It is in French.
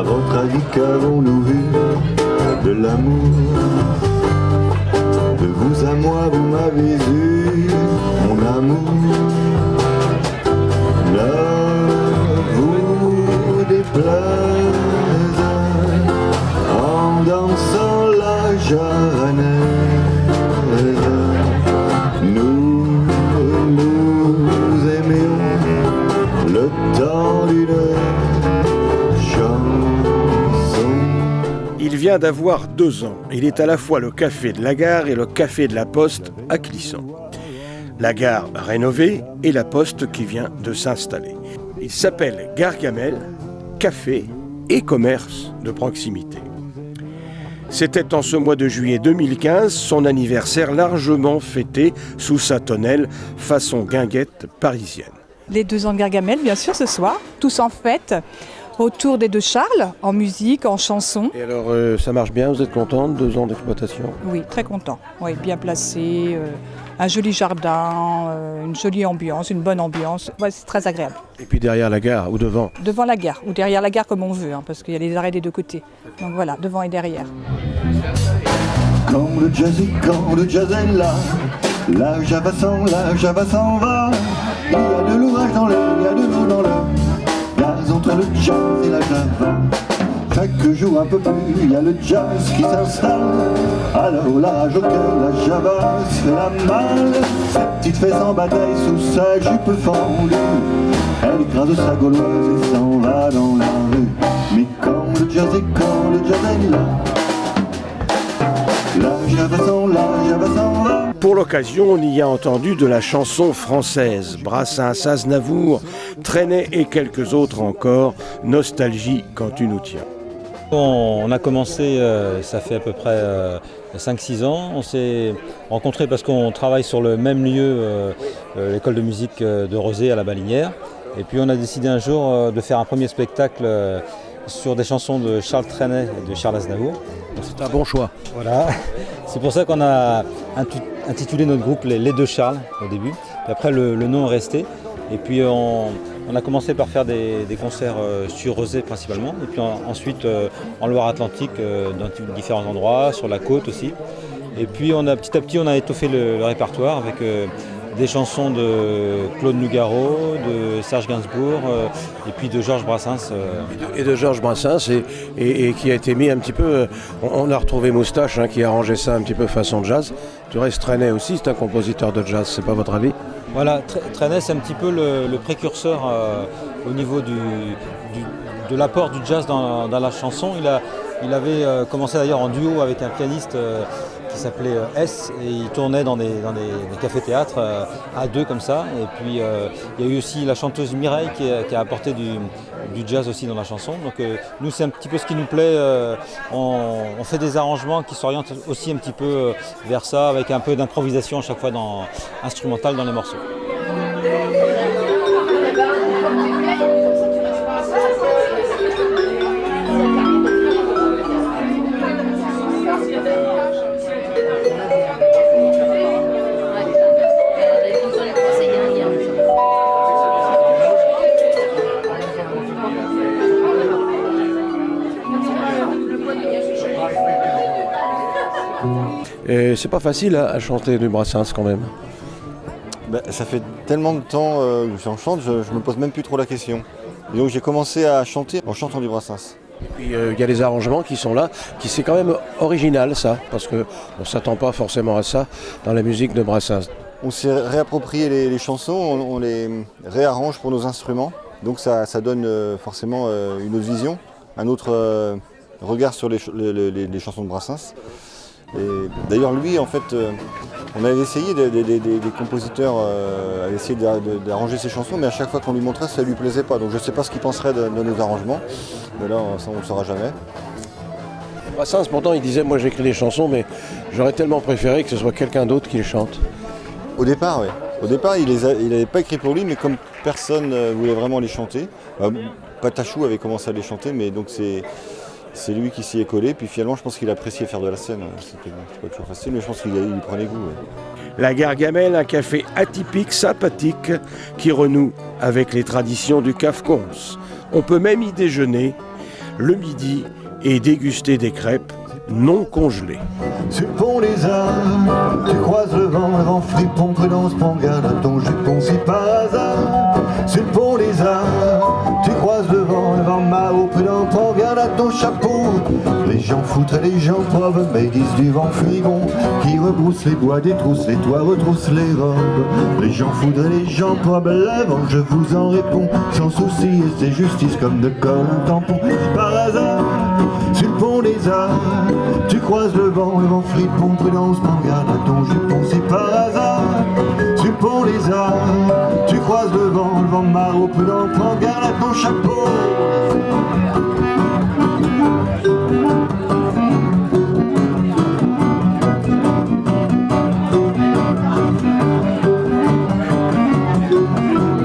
votre avis, qu'avons-nous vu de l'amour? De vous à moi, vous m'avez eu, mon amour. Là, vous déplaise, en dansant la javanaise, nous aimions le temps d'une chanson. Il vient d'avoir 2 ans. Il est à la fois le café de la gare et le café de la Poste à Clisson. La gare rénovée et la Poste qui vient de s'installer. Il s'appelle Gargamel, café et commerce de proximité. C'était en ce mois de juillet 2015, son anniversaire largement fêté sous sa tonnelle façon guinguette parisienne. Les 2 ans de Gargamel, bien sûr, ce soir, tous en fête, autour des 2 Charles, en musique, en chanson. Et alors, ça marche bien, vous êtes contente, 2 ans d'exploitation? Oui, très content. Oui, bien placé, un joli jardin, une jolie ambiance, une bonne ambiance. Ouais, c'est très agréable. Et puis derrière la gare, ou devant? Devant la gare, ou derrière la gare comme on veut, parce qu'il y a les arrêts des 2 côtés. Donc voilà, devant et derrière. Quand le jazz est là, la java s'en va. Il y a de l'ouvrage dans l'air, il y a de l'eau dans l'air. Gaz entre le jazz et la java. Chaque jour un peu plus, il y a le jazz qui s'installe. Alors la rage au cœur, la java se fait la malle. Sa petite fesse en bataille sous sa jupe fendue. Elle écrase sa gauloise et s'en va dans la rue. Mais quand le jazz est là, la java s'en va. Pour l'occasion, on y a entendu de la chanson française. Brassens, Aznavour, Trenet et quelques autres encore. Nostalgie quand tu nous tiens. On a commencé, ça fait à peu près 5-6 ans. On s'est rencontrés parce qu'on travaille sur le même lieu, l'école de musique de Rezé à la Balinière. Et puis on a décidé un jour de faire un premier spectacle sur des chansons de Charles Trenet et de Charles Aznavour. C'est un bon choix. Voilà. C'est pour ça qu'on a intitulé notre groupe les 2 Charles au début. Et après le nom est resté. Et puis on a commencé par faire des concerts sur Rezé principalement. Et puis ensuite en Loire-Atlantique dans différents endroits, sur la côte aussi. Et puis petit à petit on a étoffé le répertoire avec des chansons de Claude Nougaro, de Serge Gainsbourg et puis de Georges Brassens. Et de Georges Brassens et qui a été mis un petit peu... On a retrouvé Moustache qui a arrangé ça un petit peu façon jazz. Du reste, Trenet aussi, c'est un compositeur de jazz, c'est pas votre avis? Voilà, Trenet c'est un petit peu le précurseur au niveau de l'apport du jazz dans la chanson. Il avait commencé d'ailleurs en duo avec un pianiste qui s'appelait S et il tournait dans des cafés-théâtres à 2 comme ça. Et puis il y a eu aussi la chanteuse Mireille qui a apporté du jazz aussi dans la chanson. Donc nous c'est un petit peu ce qui nous plaît. On fait des arrangements qui s'orientent aussi un petit peu vers ça avec un peu d'improvisation à chaque fois instrumentale dans les morceaux. Et c'est pas facile à chanter du Brassens quand même. Ça fait tellement de temps que j'en chante, je me pose même plus trop la question. Et donc j'ai commencé à chanter en chantant du Brassens. Et puis il y a les arrangements qui sont là, qui c'est quand même original ça, parce qu'on ne s'attend pas forcément à ça dans la musique de Brassens. On s'est réapproprié les chansons, on les réarrange pour nos instruments. Donc ça donne forcément une autre vision, un autre regard sur les chansons de Brassens. Et d'ailleurs lui en fait, on avait essayé, des compositeurs avaient essayé d'arranger ses chansons, mais à chaque fois qu'on lui montrait ça ne lui plaisait pas. Donc je ne sais pas ce qu'il penserait de nos arrangements, mais là ça, on ne le saura jamais. Brassens pourtant il disait moi j'écris les chansons mais j'aurais tellement préféré que ce soit quelqu'un d'autre qui les chante. Au départ oui. Au départ il n'avait pas écrit pour lui, mais comme personne ne voulait vraiment les chanter, Patachou avait commencé à les chanter, mais donc c'est lui qui s'y est collé, puis finalement je pense qu'il appréciait faire de la scène. C'était pas toujours facile, mais je pense qu'il y prenait goût. Ouais. La Gargamel, un café atypique, sympathique, qui renoue avec les traditions du CAF Cons. On peut même y déjeuner. le midi et déguster des crêpes non congelées. Sur le pont des Arts, tu croises le vent fripon, prudence, prends garde à ton jupon si par hasard. Sur le pont des Arts, tu croises le vent Mao, prudent, prends garde à ton chapeau. Les gens foutraient, les gens pauvres, mais disent du vent furibond, qui rebrousse les bois, détrousse les toits, retrousse les robes. Les gens foutraient, les gens pauvres, le vent, je vous en réponds, sans souci, et c'est justice comme de colle un tampon. Par hasard, sur le pont des Arts, tu croises le vent fripon, prudence, prends garde à ton jupon si par hasard. Sur le pont des Arts, tu croises le vent Mao, prudent, prends garde à ton chapeau.